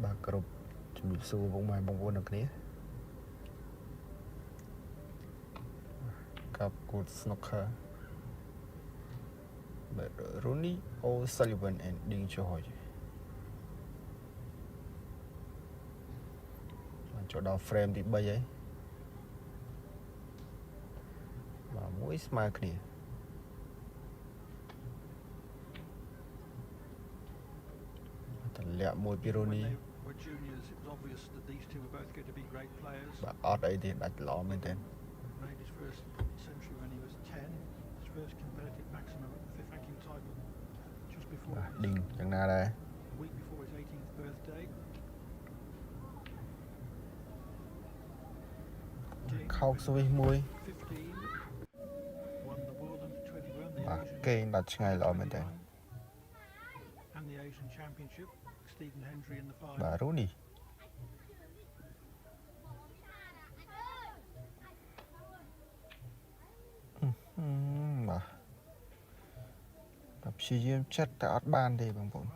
បាទគ្រប់ជំរាបសួរបងប្អូនទាំងគ្នាกับគូត snooker បាទ Rooney O'Sullivan and Dean George បានចូលដល់ frame ទី3ហើយបាទមួយស្មើគ្នាតម្លាក់មួយពី Rooney បាទអត់អីទេដាច់ល្អមែនទេបាទ Dean យ៉ាងណាដែរខោកស្វីសមួយបាទគេងដល់ឆ្ងាយល្អមែនទេបាទ Rooney បាទព្យាយាមចិត្តតែអត់បានទេបងប្អូន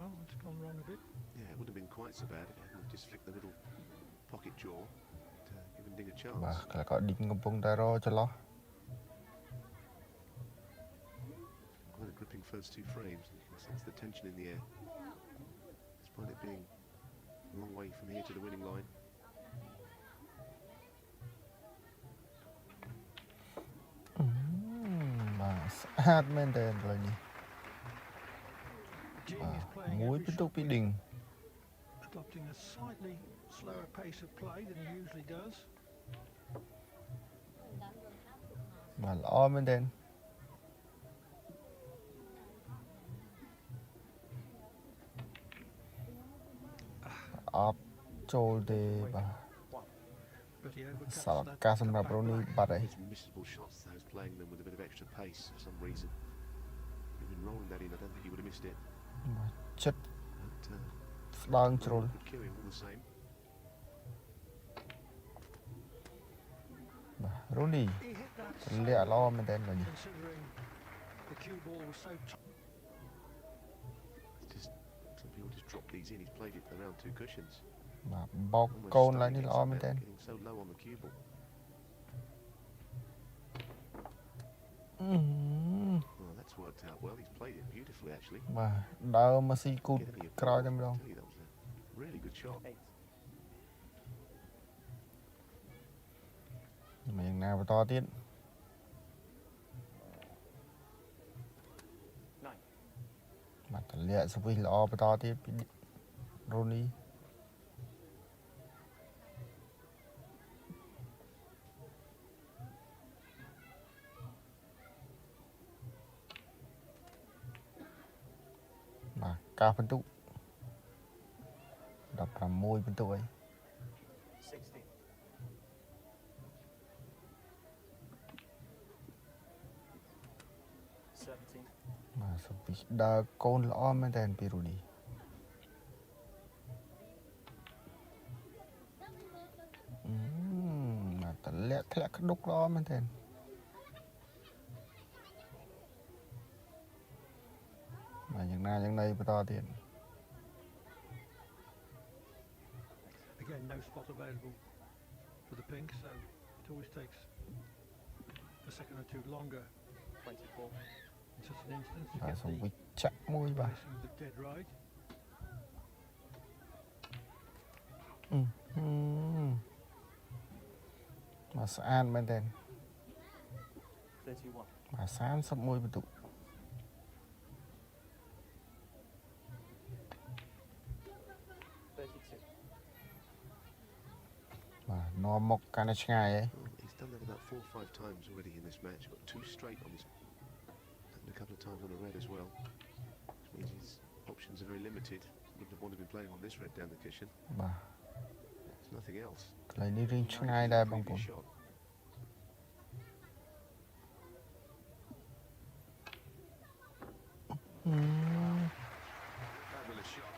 Yeah, it would have been quite so bad if it just flicked the little pocket jaw to give Ding a chance. បាទខ្លះក៏ Ding កំពុងតែរចន្លោះ Quite a gripping first two frames. You can sense the tension in the air, despite it being a long way from here to the winning line. បាទស្អាតមែនតើឥឡូវនេះមួយពិន្ទុពី Ding adopting a slightly slower pace of play than he usually does. បាទល្អមែនតើអត់ចូលទេបាទសល់ការសម្រាប់ Rooney បាត់ហើយ His missable shots, those playing them with a bit of extra pace for some reason. If he'd been rolling that in, I don't think he would have missed it. ចិត្តស្ដើងជ្រុល Could kill him all the same. បាទ Rooney លាក់ល្អមែនតើឥឡូវនេះ Considering the cue ball was so Just some people just drop these in. He's played it around two cushions. បាទបោកកូនឡើងនេះល្អមែនតើ Getting so low on the cue ball. Well, that's worked out well. He's played it beautifully, actually. បាទដើរមកស៊ីគូតក្រោយតែម្ដង That was a really good shot. យ៉ាងណាបន្តទៀតបាទតម្លាក់ស្វីសល្អបន្តទៀតពី Rooney បាទការពិន្ទុ16ពិន្ទុហើយ បាទស្វីសដើរកូនល្អមែនតើពី Rooney បាទតម្លាក់ធ្លាក់ក្ដុកល្អមែនតើបាទយ៉ាងណាយ៉ាងណីបន្តទៀត again no spot available for the pink, so it always takes a second or two longer. 24 in such an instance to បាទ get ស្វីស the ចាក់មួយបាទ placing of the dead right. បាទស្អាតមែនតើ 31 បាទ31ពិន្ទុ 32 បាទនាំមកកាន់តែឆ្ងាយហើយ Well, he's done that about 4 or 5 times already in this match. Got two straight on his, and a couple of times on a red as well, which means his options are very limited. Wouldn't have wanted to be playing on this red down the cushion. បាទ There's nothing else. កន្លែងនេះរៀងឆ្ងាយដែរបងប្អូន Previous shot.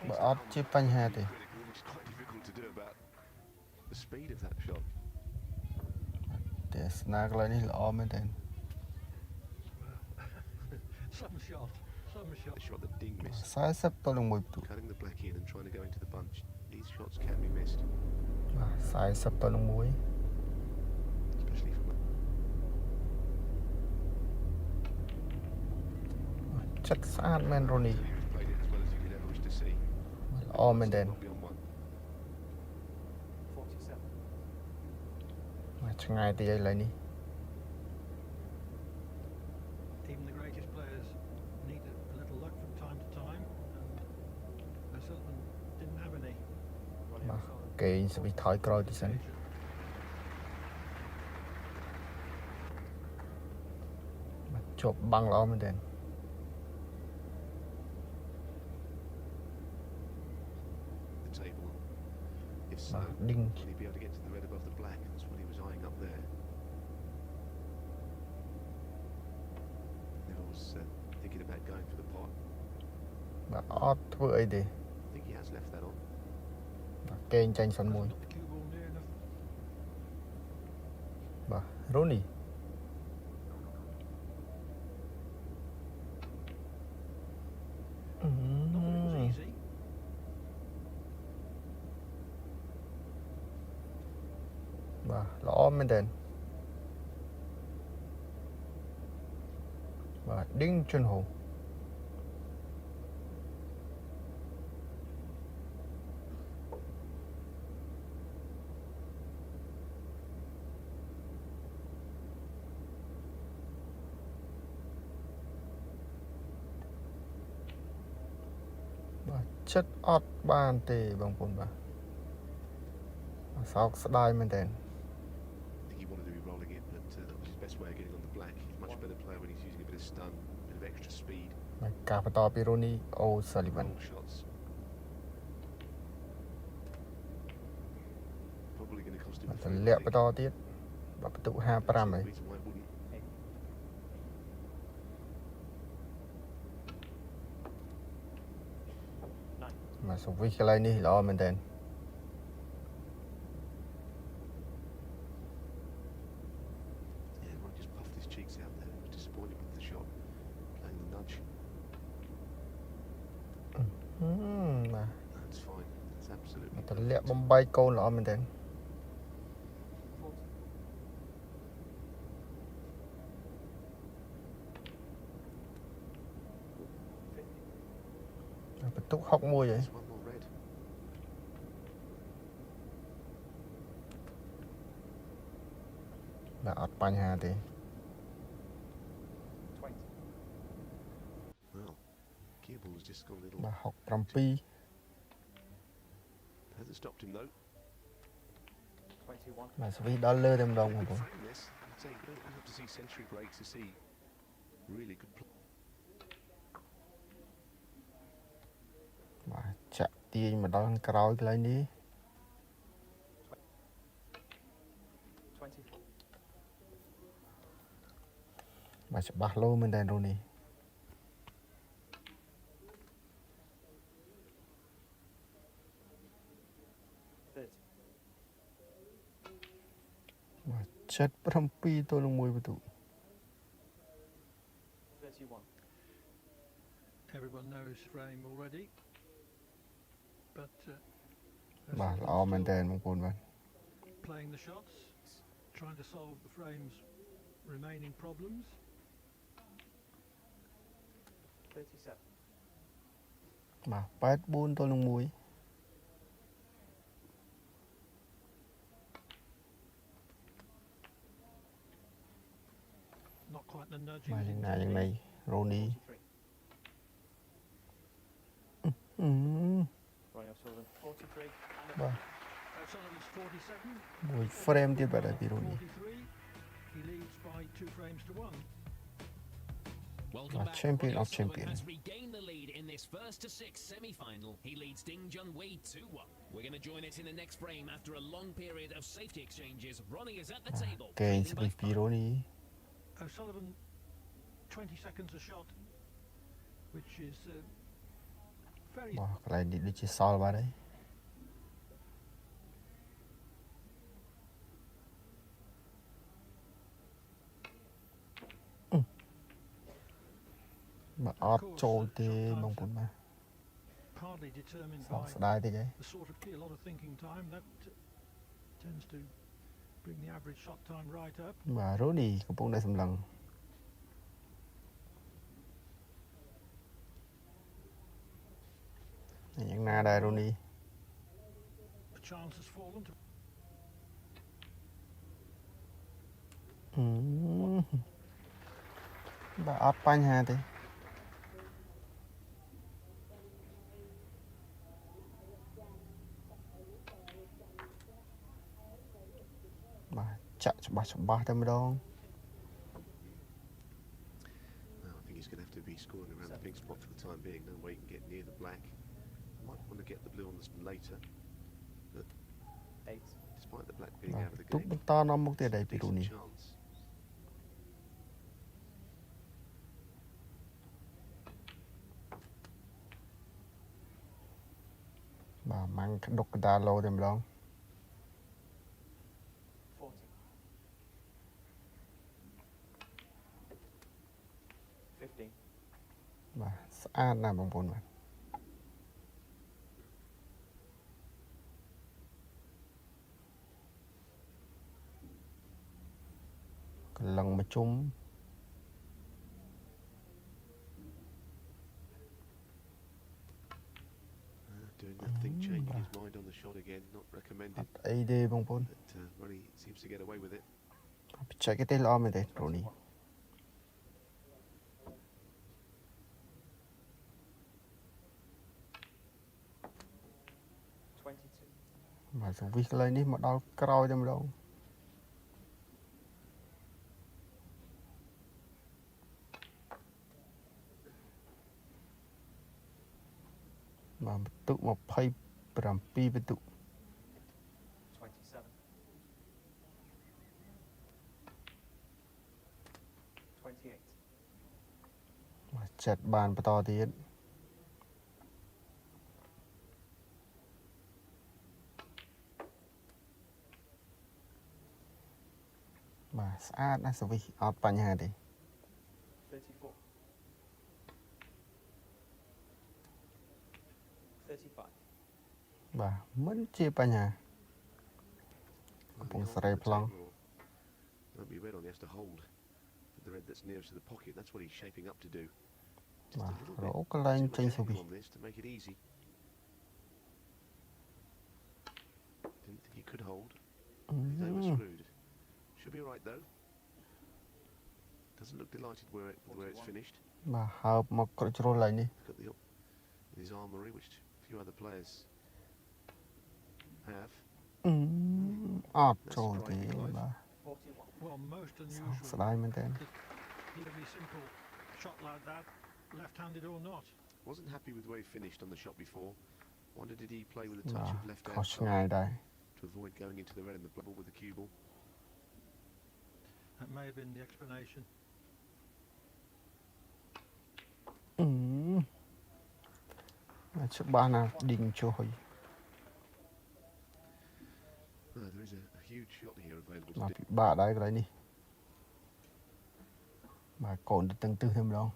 បើអត់ជាបញ្ហាទេ Critical, which is quite difficult to do about the speed of that shot. តែស្នាកន្លែងនេះល្អមែនតើ Some shot. The shot that Ding missed, 40 ទល់នឹង1ពិន្ទុ cutting the black in and trying to go into the bunch. These shots 40 ទៅនឹង especially from 1 ចិត្តស្អាតមែន Rooney You've played it as well as you could ever wish to see. ល្អមែនទេ Not beyond one. ឆ្ងាយតិចឥឡូវនេះ Even the greatest players need a little luck from time to time, and O'Sullivan didn't have any. បាទគេងស្វីថយក្រោយតិចសិន ជាប់បាំងល្អមែនទេ The table. If so, បាទ đinh will he be able to get to the red above the black? That's what he was eyeing up there. Neville's thinking about going for the pot. បាទអត់ធ្វើអីទេ I think he has left that on. បាទគេងចាញ់សិនមួយ Got the cue ball near enough. បាទ Rooney Not that it was easy. បាទល្អមែនទេបាទ Ding Junho បាទចិត្តអត់បានទេបងប្អូនបាទសោកស្ដាយមែនទេ I think he wanted to be rolling it, but that was his best way of getting on the black. He's a much better player when he's using a bit of stun, a bit of extra speed. បាទការបន្តពី Rooney O'Sullivan Long shots. Probably going to cost him បាទ a ទ few, ម្លាក់ I ប think. តទៀតបាទបន្ទុក That's 55 the ហើយ reason why it wouldn't. បាទសវិសកន្លែងនេះល្អមែនទេ Yeah, Ron just puffed his cheeks out there. He was disappointed with the shot. Playing the nudge. បាទ That's fine. That's absolutely ទម្លាក់បំបីកូនល្អមែនទេ បន្ទុក 61 ហើយ There's one more red. បាទអត់បញ្ហាទេ Well, Gearball has just gone a little. បាទ Hasn't stopped him though. 67 បាទសវិសដល់លើតែម្ដងបងប្អូន Frame this. I'd say you don't have to see century breaks to see really good play. បាទចាក់ទាញមកដល់ខាងក្រោយកន្លែងនេះបាទច្បាស់លោមែនទេ Rooney បាទ77 ទល់នឹង 1 បន្ទុក Everyone knows frame already, but បាទល្អមែនទេបងប្អូនបាទ playing the shots, trying to solve the frame's remaining problems. បាទ84 ទល់នឹង 1 Not quite the nudge he បាទ was យ៉ាងណាយ៉ាង intending. ណី Rooney បាទ O'Sullivan's 47. មួយ frame ទៀតបាទពី Rooney 43. He leads by 2 frames to 1. Welcome back. Champion Ronnie of O'Sullivan champion. has regained the lead in this first to 6 semi-final. He leads Ding Junhui 2-1. We're going to join it in the next frame after a long period of safety exchanges. Ronnie is at the table. គេង leading ស្វី by ពី 5. Rooney O'Sullivan 20 seconds a shot, which is very បាទកន្លែងនេះដូចជាសល់បាទហើយ បាទអត់ចូលទេបងប្អូនបាទ partly determined សោក by ស្ដាយតិចហើយ the sort of a lot of thinking time that tends to bring the average shot time right up. បាទ Rooney កំពុងតែសម្លឹង យ៉ាងណាដែរ Rooney A chance has fallen to បាទអត់បញ្ហាទេ បាទចាក់ច្បាស់តែម្ដង Well, I think he's going to have to be scoring around the pink spot for the time being. No way he can get near the black. Might want to get the blue on the later. But despite the black being out of the ទុក game, បន្តនាំមុខទៀតដែរពី decent Rooney chance. បាទម៉ាំងក្តុកកដាឡូតែម្ដង បាទស្អាតណាស់បងប្អូនបាទ កន្លងមកជុំ Doing that thing, changing his mind on the shot again, not recommended. អីទេបងប្អូន But Ronnie seems to get away with it. បច្ចេកទេសល្អមែនទេ Rooney បាទសវិសកន្លែងនេះមកដល់ក្រោយតែម្ដង បាទបន្ទុក27បន្ទុក បាទចាត់បានបន្តទៀត បាទស្អាតណាស់សវិសអត់បញ្ហាទេ បាទមិនជាបញ្ហា Well, Pong the saray hold plong. will won't be red on, he has to hold. But the red that's nearest to the pocket, that's what he's shaping up to do. Just បា a ទ little រ bit កកន្លែង too ចេញ much សវិស angle on this to make it easy. Didn't think he could hold. They were screwed. Should be all right though. Doesn't look delighted with where it's finished. បាទហើបមកក្រោយជ្រុលឡើងនេះ Got the his armoury, which a few other players have. អត់ចូលទេបាទ well, most សោក unusual. ស្ដាយមែនតើ Relatively simple shot like that, left-handed or not. Wasn't happy with where he finished on the shot before. Wondered did he play with a បា touch ទ of left ខុសឆ្ងាយ outside ដែរ to avoid going into the red and the bubble with the cue ball. That may have been the explanation. បាទច្បាស់ណាស់ឌីងចុះហើយ There is a huge shot here available បាទ to do. ពិបាកដែរកន្លែងនេះបាទកូនទៅតឹងទឹះតែម្ដង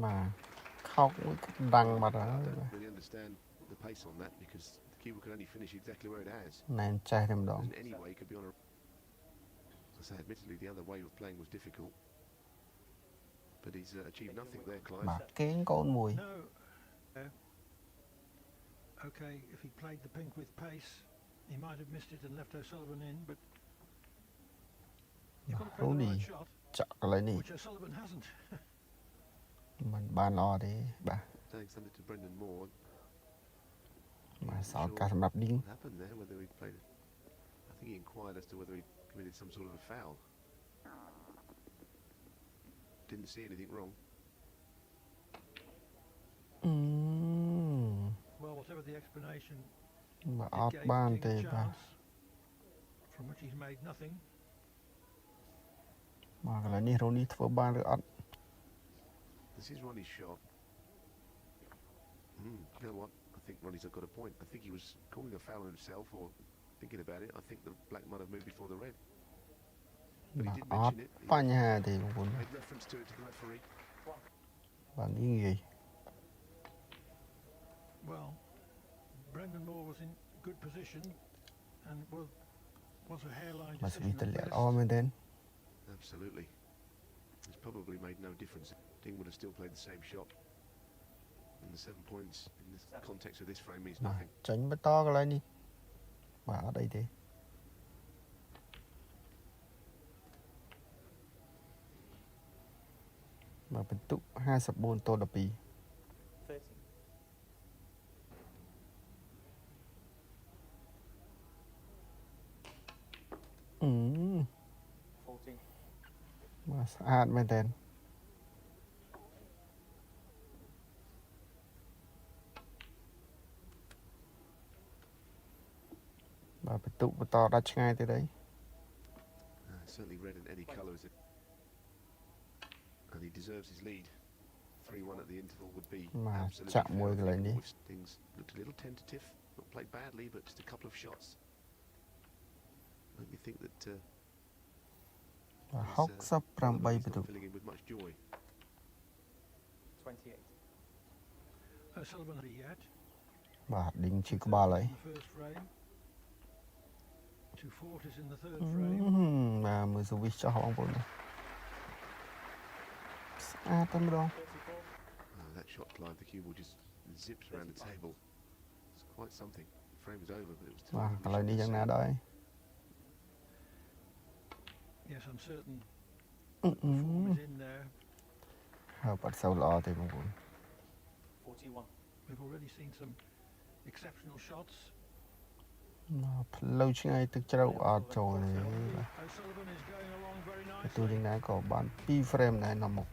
បាទខោកមួយក៏ដាំងបាត់ហើយ I don't really understand the pace on that because the cue ball can only finish exactly where it has. ណែនចេះតែម្ដង There's any way it could be on a. As I say, admittedly, the other way of playing was difficult. But he's achieved nothing there, Clive. បាទកេងកូនមួយ No. Okay, if he played the pink with pace, he might have missed it and left O'Sullivan in, but you've got to play the Rooney. right shot, ចាក់កន្លែងនេះ which O'Sullivan hasn't. មិនបានល្អទេបាទ Saying something to Brendan Moore. បាទសល់ការសម្រាប់ឌីង What happened there? Whether he played. I think he inquired as to whether he committed some sort of a foul. Didn't see anything wrong. Well, whatever the explanation, បាទ it អត់ gave បាន Ding ទេ a បាទ chance, from which he's made nothing. បាទកន្លែងនេះរ៉ូនីធ្វើបានឬអត់ This is Ronnie's shot. You know what? I think Ronnie's got a point. I think he was calling a foul on himself or thinking about it. I think the black might have moved before the red. but he បាទ did អត់ mention it. បញ្ហាទេបងប្អូន He made reference to it to the referee. បាទនេះងាយ Well, Brendan Moore was in good position and was a hairline បាទស្វី decision ត at លាក់ best. ល្អមែនទេ Absolutely. It's probably made no difference. Ding would have still played the same shot. And the 7 points in the context of this frame means បាទ nothing. ចេញបន្តកន្លែងនេះបាទអត់អីទេបាទបន្ទុក54 ទល់ 12 13, 14, បាទស្អាតមែនទេបាទបន្ទុកបន្តដាច់ឆ្ងាយទៀតអី Certainly red in any colour is it. And he deserves his lead. 3-1 at the interval would be បាទ absolutely ចាក់ fair. មួ I យកន្លែង think នេះ Wolves things looked a little tentative. Not played badly, but just a couple of shots. Make me think that បាទ he's, 68 he's បន្ទុក not filling in with much joy. 28. Sullivan had yet. បាទឌីងឈឺក្បាលហើយ In the first frame. 240s in the third អឺ frame. បាទមើលសវិសចោះបងប្អូនស្អាតតែម្ដង 34, That shot, Clive, the cue ball just zips around the table. It's quite something. The frame was over, but it was too បាទ early កន្លែង shot នេះ to យ៉ាងណា save. ដែរ Yes, I'm certain អឺ the form is in there. ហើយបាត់សូវល្អទេបងប្អូន 41, We've already seen some exceptional shots. បាទផ្លូវឆ្ងាយទឹកជ្រៅអត់ចូលទេបាទ O'Sullivan is going along very ទូ nicely. យ៉ាងណាក៏បាន2 frame ដែរនាំមុខ